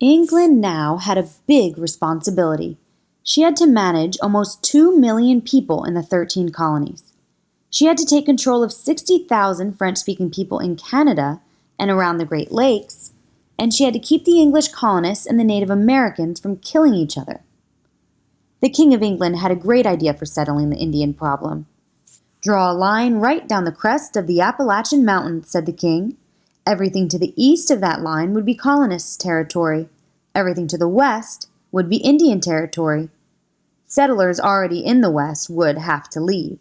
England now had a big responsibility. She had to manage almost 2 million people in the 13 colonies. She had to take control of 60,000 French-speaking people in Canada and around the Great Lakes, and she had to keep the English colonists and the Native Americans from killing each other. The King of England had a great idea for settling the Indian problem. "Draw a line right down the crest of the Appalachian Mountains," said the king. "Everything to the east of that line would be colonists' territory. Everything to the west would be Indian territory. Settlers already in the west would have to leave."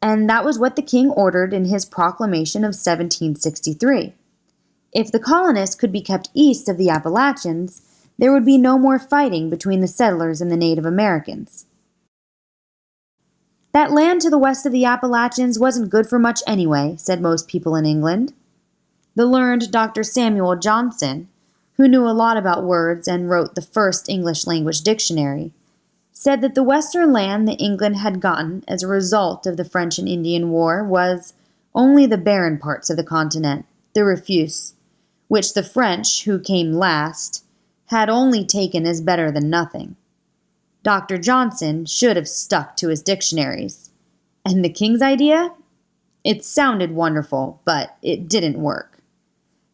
And that was what the king ordered in his proclamation of 1763. If the colonists could be kept east of the Appalachians, there would be no more fighting between the settlers and the Native Americans. "That land to the west of the Appalachians wasn't good for much anyway," said most people in England. The learned Dr. Samuel Johnson, who knew a lot about words and wrote the first English language dictionary, said that the western land that England had gotten as a result of the French and Indian War was only the barren parts of the continent, the refuse, which the French, who came last, had only taken as better than nothing. Dr. Johnson should have stuck to his dictionaries. And the king's idea? It sounded wonderful, but it didn't work.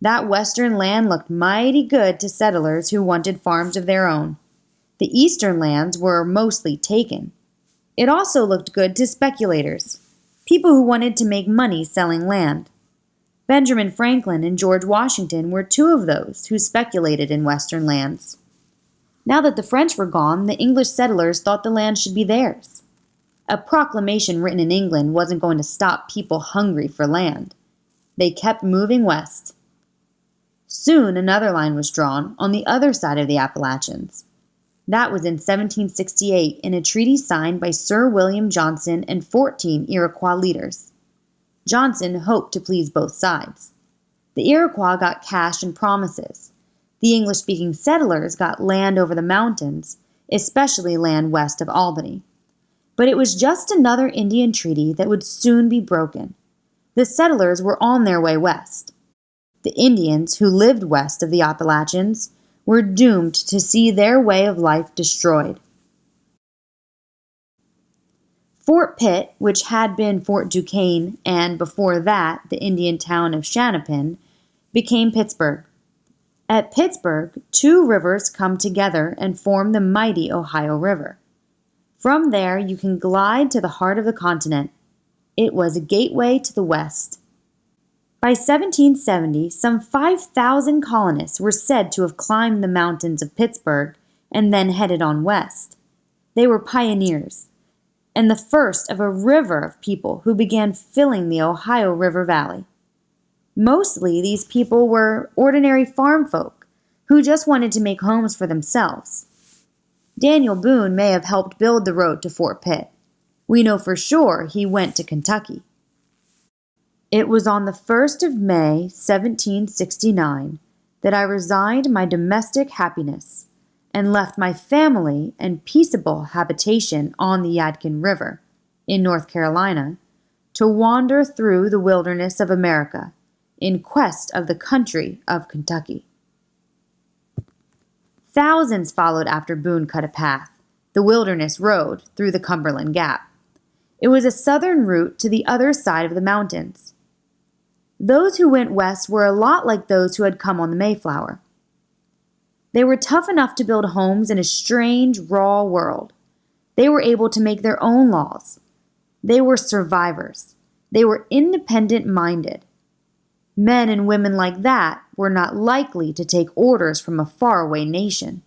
That western land looked mighty good to settlers who wanted farms of their own. The eastern lands were mostly taken. It also looked good to speculators, people who wanted to make money selling land. Benjamin Franklin and George Washington were two of those who speculated in western lands. Now that the French were gone, the English settlers thought the land should be theirs. A proclamation written in England wasn't going to stop people hungry for land. They kept moving west. Soon another line was drawn on the other side of the Appalachians. That was in 1768 in a treaty signed by Sir William Johnson and 14 Iroquois leaders. Johnson hoped to please both sides. The Iroquois got cash and promises. The English-speaking settlers got land over the mountains, especially land west of Albany. But it was just another Indian treaty that would soon be broken. The settlers were on their way west. The Indians, who lived west of the Appalachians, were doomed to see their way of life destroyed. Fort Pitt, which had been Fort Duquesne and, before that, the Indian town of Shanapin, became Pittsburgh. At Pittsburgh, two rivers come together and form the mighty Ohio River. From there, you can glide to the heart of the continent. It was a gateway to the west. By 1770, some 5,000 colonists were said to have climbed the mountains of Pittsburgh and then headed on west. They were pioneers, and the first of a river of people who began filling the Ohio River Valley. Mostly, these people were ordinary farm folk who just wanted to make homes for themselves. Daniel Boone may have helped build the road to Fort Pitt. We know for sure he went to Kentucky. It was on the 1st of May, 1769, that I resigned my domestic happiness and left my family and peaceable habitation on the Yadkin River, in North Carolina, to wander through the wilderness of America in quest of the country of Kentucky. Thousands followed after Boone cut a path, the Wilderness Road, through the Cumberland Gap. It was a southern route to the other side of the mountains. Those who went west were a lot like those who had come on the Mayflower. They were tough enough to build homes in a strange, raw world. They were able to make their own laws. They were survivors. They were independent-minded. Men and women like that were not likely to take orders from a faraway nation.